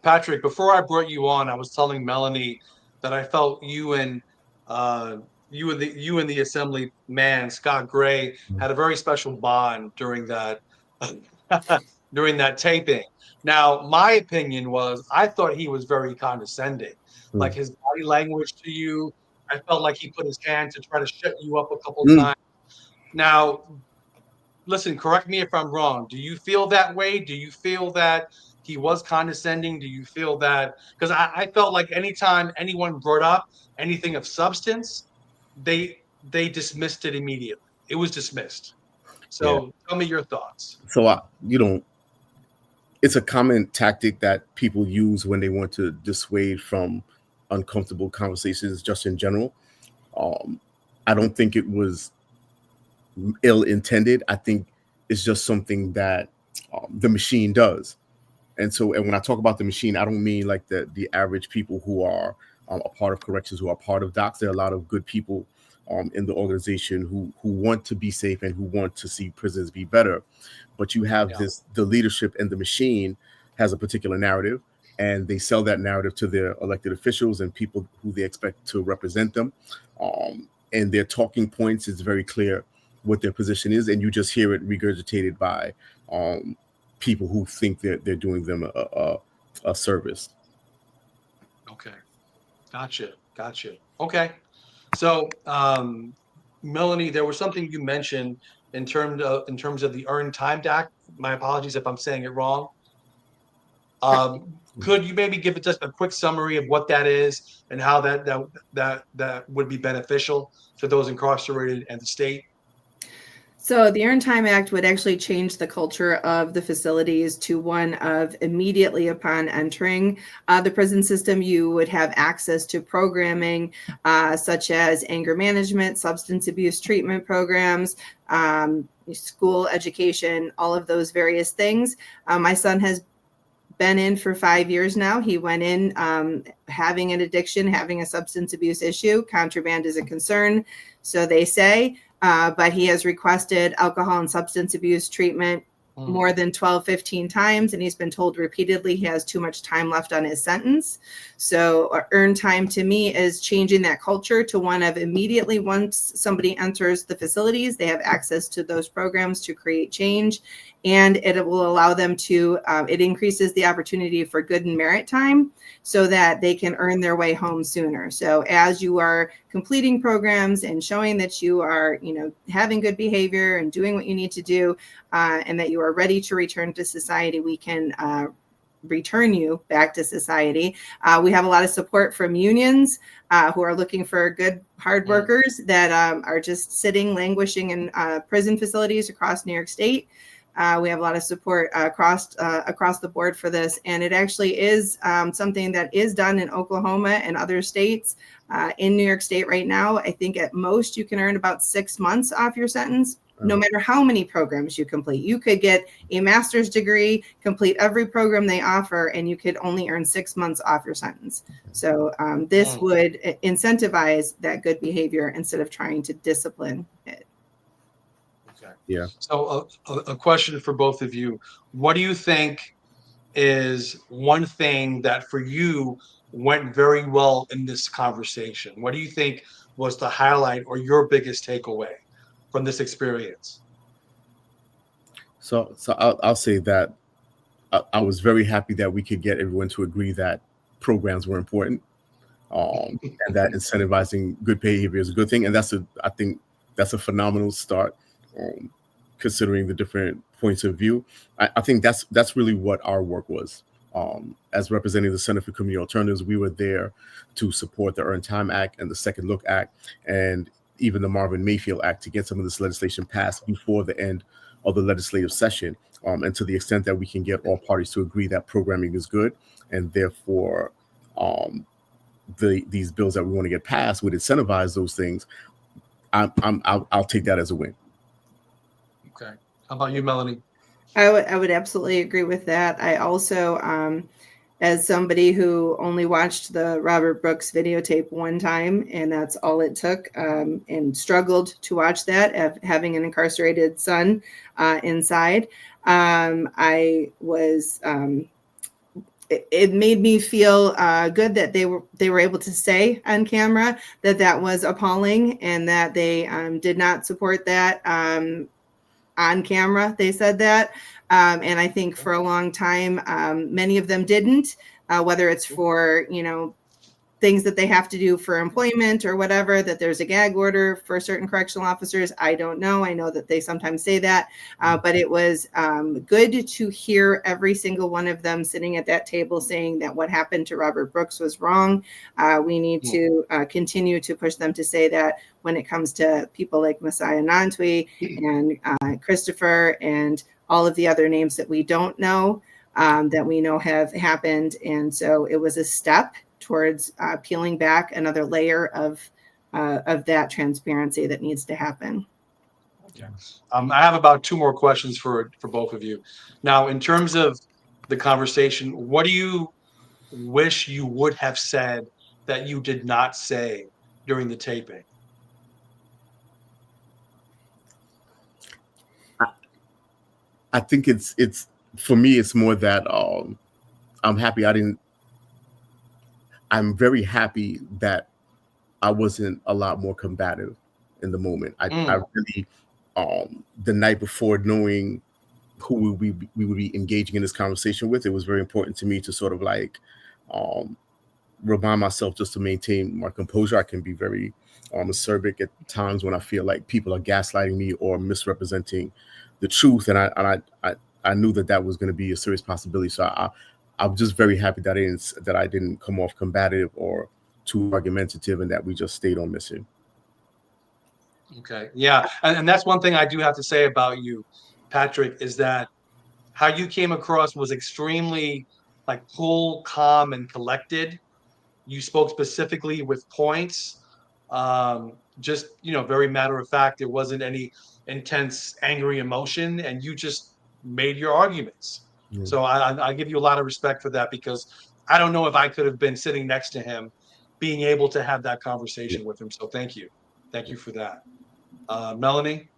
Patrick, before I brought you on, I was telling Melanie that I felt uh, you and the assembly man, Scott Gray, had a very special bond during that during that taping. Now, my opinion was I thought he was very condescending, like Mm. his body language to you. I felt like he put his hand to try to shut you up a couple Mm. times. Now, listen, correct me if I'm wrong. Do you feel that way? Do you feel that he was condescending? Do you feel that? Because I felt like anytime anyone brought up anything of substance, they dismissed it immediately. It was dismissed. Yeah. So tell me your thoughts. So it's a common tactic that people use when they want to dissuade from uncomfortable conversations, just in general. Um, I don't think it was ill intended. I think it's just something that the machine does. And when I talk about the machine, I don't mean like the average people who are a part of corrections, who are part of docs. There are a lot of good people in the organization who want to be safe and who want to see prisons be better. But you have Yeah. the leadership, and the machine has a particular narrative, and they sell that narrative to their elected officials and people who they expect to represent them. And their talking points is very clear what their position is, and you just hear it regurgitated by um, people who think they're doing them a service. Okay. Gotcha. Okay. So, Melanie, there was something you mentioned in terms of the Earned Time Act. My apologies if I'm saying it wrong. Could you maybe give it just a quick summary of what that is and how that would be beneficial to those incarcerated and the state? So the Earned Time Act would actually change the culture of the facilities to one of immediately upon entering the prison system, you would have access to programming such as anger management, substance abuse treatment programs, school education, all of those various things. My son has been in for 5 years now. He went in having an addiction, having a substance abuse issue. Contraband is a concern, so they say. But he has requested alcohol and substance abuse treatment more than 12, 15 times, and he's been told repeatedly he has too much time left on his sentence. So earned time to me is changing that culture to one of immediately once somebody enters the facilities, they have access to those programs to create change, and it will allow them to, it increases the opportunity for good and merit time so that they can earn their way home sooner. So as you are completing programs and showing that you are, having good behavior and doing what you need to do, and that you are ready to return to society, we can return you back to society. We have a lot of support from unions who are looking for good, hard workers that are just sitting, languishing in prison facilities across New York State. We have a lot of support across the board for this, and it actually is something that is done in Oklahoma and other states. In New York State right now, I think at most you can earn about 6 months off your sentence, no matter how many programs you complete. You could get a master's degree, complete every program they offer, and you could only earn 6 months off your sentence. So this would incentivize that good behavior instead of trying to discipline it. Okay. Yeah. So a question for both of you. What do you think is one thing that for you went very well in this conversation? What do you think was the highlight or your biggest takeaway from this experience? So I'll say that I was very happy that we could get everyone to agree that programs were important, and that incentivizing good behavior is a good thing. And I think that's a phenomenal start, um, considering the different points of view. I think that's really what our work was. As representing the Center for Community Alternatives, we were there to support the Earned Time Act and the Second Look Act, and even the Marvin Mayfield Act to get some of this legislation passed before the end of the legislative session. And to the extent that we can get all parties to agree that programming is good, and therefore um, these bills that we want to get passed would incentivize those things, I'll take that as a win. Okay. How about you, Melanie? I would absolutely agree with that. I also, as somebody who only watched the Robert Brooks videotape one time, and that's all it took, and struggled to watch that, having an incarcerated son inside, I was it made me feel good that they were able to say on camera that that was appalling and that they did not support that on camera. They said that. And I think for a long time, many of them didn't, whether it's for, things that they have to do for employment or whatever, that there's a gag order for certain correctional officers. I don't know. I know that they sometimes say that, but it was good to hear every single one of them sitting at that table saying that what happened to Robert Brooks was wrong. We need to continue to push them to say that when it comes to people like Messiah Nantwi and Christopher and all of the other names that we don't know, that we know have happened. And so it was a step towards peeling back another layer of that transparency that needs to happen. Okay. I have about 2 more questions for both of you. Now, in terms of the conversation, what do you wish you would have said that you did not say during the taping? I think it's for me, it's more that I'm very happy that I wasn't a lot more combative in the moment. I really, the night before, knowing who we would be engaging in this conversation with, it was very important to me to sort of like remind myself just to maintain my composure. I can be very acerbic at times when I feel like people are gaslighting me or misrepresenting the truth, and I knew that was going to be a serious possibility. So I'm just very happy that I didn't come off combative or too argumentative, and that we just stayed on mission. Okay, yeah, and that's one thing I do have to say about you, Patrick, is that how you came across was extremely like cool, calm, and collected. You spoke specifically with points, just very matter of fact. There wasn't any intense, angry emotion, and you just made your arguments. So I give you a lot of respect for that, because I don't know if I could have been sitting next to him, being able to have that conversation with him. So thank you for that, Melanie.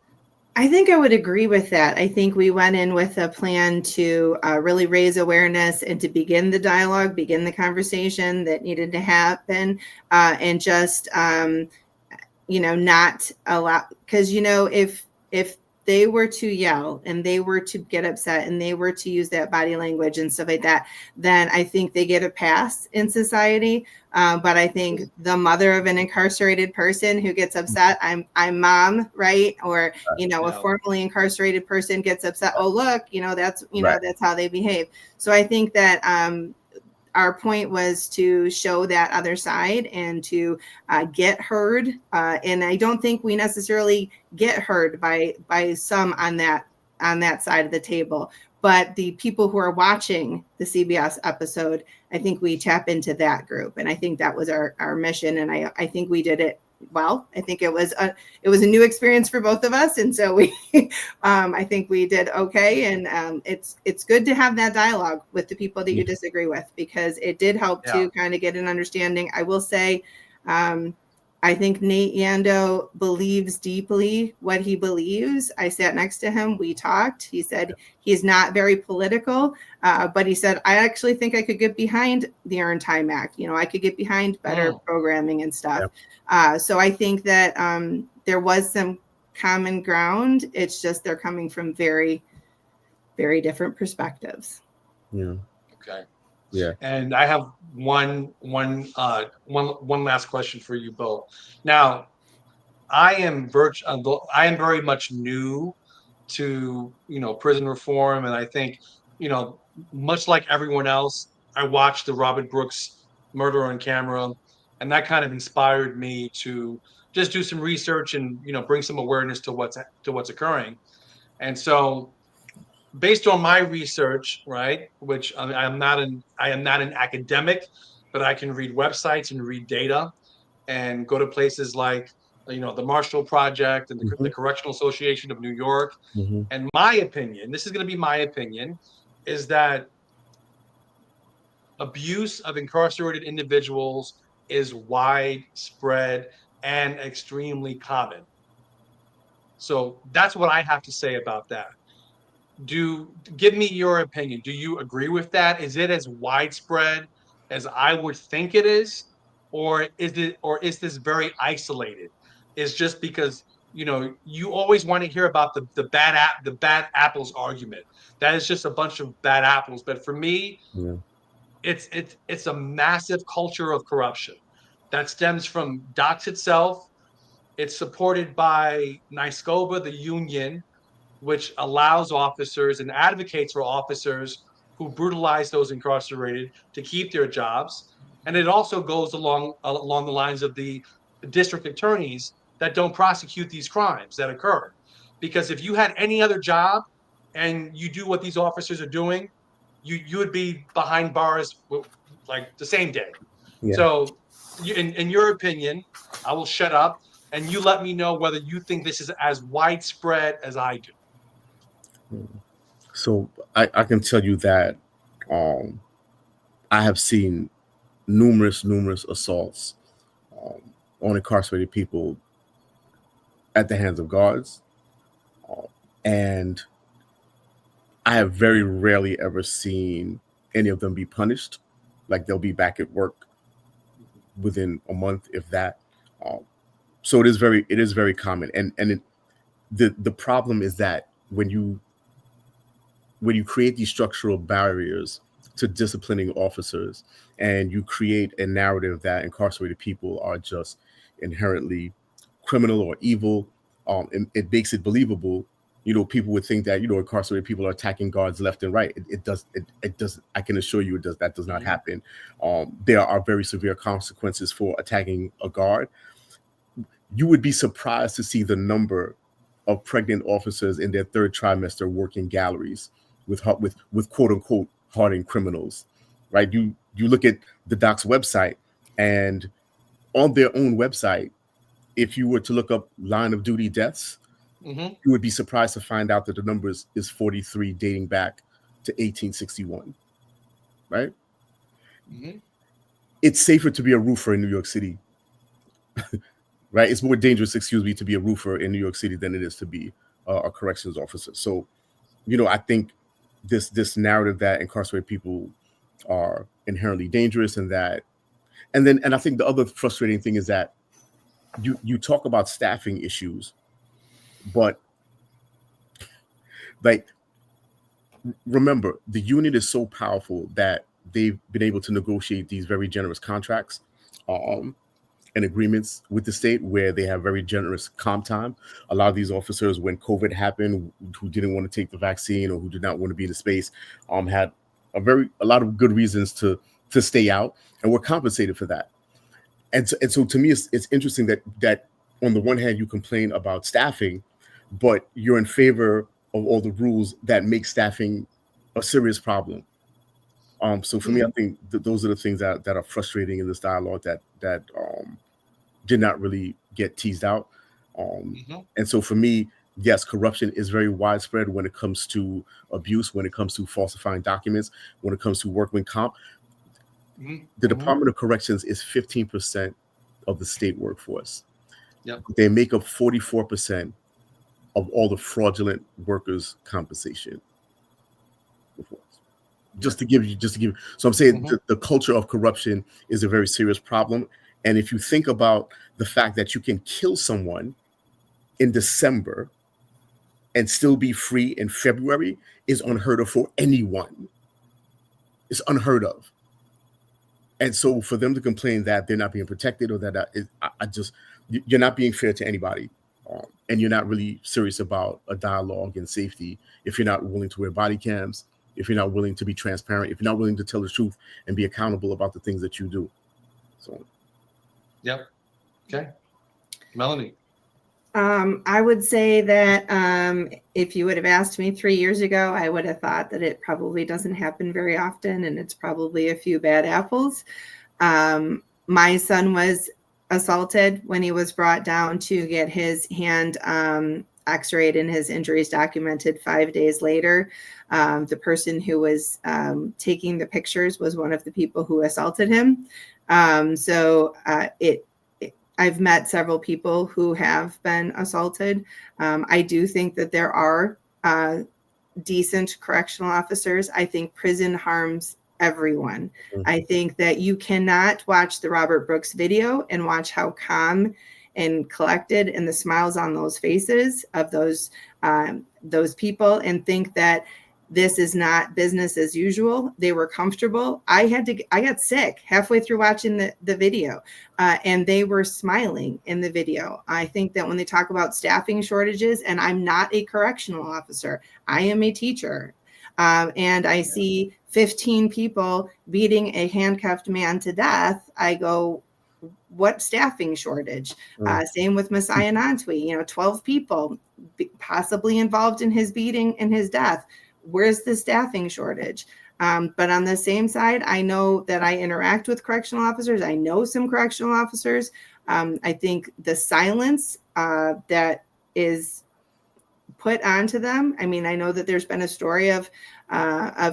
I think I would agree with that. I think we went in with a plan to really raise awareness and to begin the dialogue, begin the conversation that needed to happen, and just, not allow, because, if they were to yell and they were to get upset and they were to use that body language and stuff like that, then I think they get a pass in society. But I think the mother of an incarcerated person who gets upset, I'm mom, right? Or, a formerly incarcerated person gets upset. Oh, look, that's, that's how they behave. So I think that, our point was to show that other side and to get heard. And I don't think we necessarily get heard by some on that side of the table. But the people who are watching the CBS episode, I think we tap into that group. And I think that was our mission. And I think we did it well. I think it was a new experience for both of us. And so we, I think we did okay. And it's good to have that dialogue with the people that you disagree with, because it did help to kind of get an understanding. I will say, I think Nate Yando believes deeply what he believes. I sat next to him. We talked. He said he's not very political, but he said, I actually think I could get behind the Earned Time Act. I could get behind better programming and stuff. So I think that there was some common ground. It's just they're coming from very, very different perspectives. Yeah. Okay. Yeah. And I have one last question for you both. Now, I am very much new to prison reform, and I think much like everyone else, I watched the Robert Brooks Murder on Camera, and that kind of inspired me to just do some research and bring some awareness to what's occurring. And so, based on my research, right, which I am not an academic, but I can read websites and read data and go to places like the Marshall Project and the Correctional Association of New York. And my opinion, this is going to be my opinion, is that abuse of incarcerated individuals is widespread and extremely common. So that's what I have to say about that. give me your opinion. Do you agree with that? Is it as widespread as I would think it is, or is this very isolated? Is just because you always want to hear about the bad apples argument. That is just a bunch of bad apples. But for me, Yeah. it's a massive culture of corruption that stems from Docs itself. It's supported by NYSCOBA, the union, which allows officers and advocates for officers who brutalize those incarcerated to keep their jobs. And it also goes along the lines of the district attorneys that don't prosecute these crimes that occur. Because if you had any other job and you do what these officers are doing, you would be behind bars like the same day. Yeah. So, in your opinion, I will shut up and you let me know whether you think this is as widespread as I do. So I can tell you that um, I have seen numerous assaults um, on incarcerated people at the hands of guards, and I have very rarely ever seen any of them be punished. Like they'll be back at work within a month, if that. Um, so it is very common, and the problem is that when you create these structural barriers to disciplining officers, and you create a narrative that incarcerated people are just inherently criminal or evil, it makes it believable. People would think that incarcerated people are attacking guards left and right. It does. I can assure you, that does not happen. There are very severe consequences for attacking a guard. You would be surprised to see the number of pregnant officers in their third trimester working galleries with quote unquote hardened criminals, right? You look at the doc's website, and on their own website, if you were to look up line of duty deaths, you would be surprised to find out that the number is 43, dating back to 1861, right? It's safer to be a roofer in New York City, right? It's more dangerous, to be a roofer in New York City than it is to be a corrections officer. So, I think this narrative that incarcerated people are inherently dangerous, and I think the other frustrating thing is that you talk about staffing issues, but like, remember, the union is so powerful that they've been able to negotiate these very generous contracts and agreements with the state, where they have very generous comp time. A lot of these officers, when COVID happened, who didn't want to take the vaccine or who did not want to be in the space, had a lot of good reasons to stay out, and were compensated for that. And so to me, it's interesting that on the one hand you complain about staffing, but you're in favor of all the rules that make staffing a serious problem. So for me, I think those are the things that are frustrating in this dialogue that did not really get teased out. And so for me, yes, corruption is very widespread when it comes to abuse, when it comes to falsifying documents, when it comes to workman comp. The Department of Corrections is 15% of the state workforce. Yep. They make up 44% of all the fraudulent workers' compensation. Just to give you. So I'm saying the culture of corruption is a very serious problem. And if you think about the fact that you can kill someone in December and still be free in February, is unheard of for anyone. It's unheard of. And so for them to complain that they're not being protected, or you're not being fair to anybody. And you're not really serious about a dialogue and safety if you're not willing to wear body cams, if you're not willing to be transparent, if you're not willing to tell the truth and be accountable about the things that you do. So. Yep. Okay. Melanie. I would say that if you would have asked me 3 years ago, I would have thought that it probably doesn't happen very often, and it's probably a few bad apples. My son was assaulted when he was brought down to get his hand x-rayed and his injuries documented 5 days later. The person who was taking the pictures was one of the people who assaulted him. I've met several people who have been assaulted. I do think that there are decent correctional officers. I think prison harms everyone. I think that you cannot watch the Robert Brooks video and watch how calm and collected and the smiles on those faces of those people and think that this is not business as usual. They were comfortable. I got sick halfway through watching the video, and they were smiling in the video. I think that when they talk about staffing shortages, and I'm not a correctional officer, I am a teacher, and I see 15 people beating a handcuffed man to death, I go, what staffing shortage? Same with Messiah Nantwi, 12 people possibly involved in his beating and his death. Where's the staffing shortage? But on the same side, I know that I interact with correctional officers. I know some correctional officers. I think the silence that is put onto them. I mean, I know that there's been a story of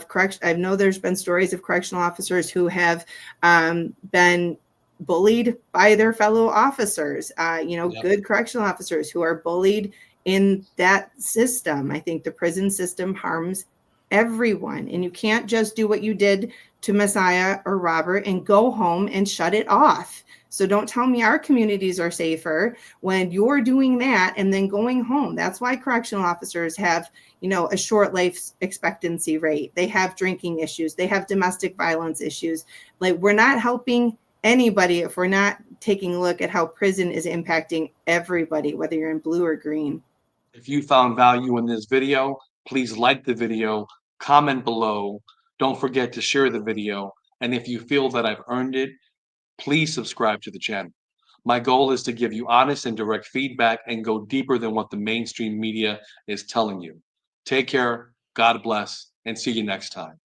correction. I know there's been stories of correctional officers who have been bullied by their fellow officers. Good correctional officers who are bullied in that system. I think the prison system harms everyone, and you can't just do what you did to Messiah or Robert and go home and shut it off. So don't tell me our communities are safer when you're doing that and then going home. That's why correctional officers have, a short life expectancy rate. They have drinking issues. They have domestic violence issues. Like, we're not helping anybody if we're not taking a look at how prison is impacting everybody, whether you're in blue or green. If you found value in this video, please like the video, comment below. Don't forget to share the video. And if you feel that I've earned it, please subscribe to the channel. My goal is to give you honest and direct feedback and go deeper than what the mainstream media is telling you. Take care, God bless, and see you next time.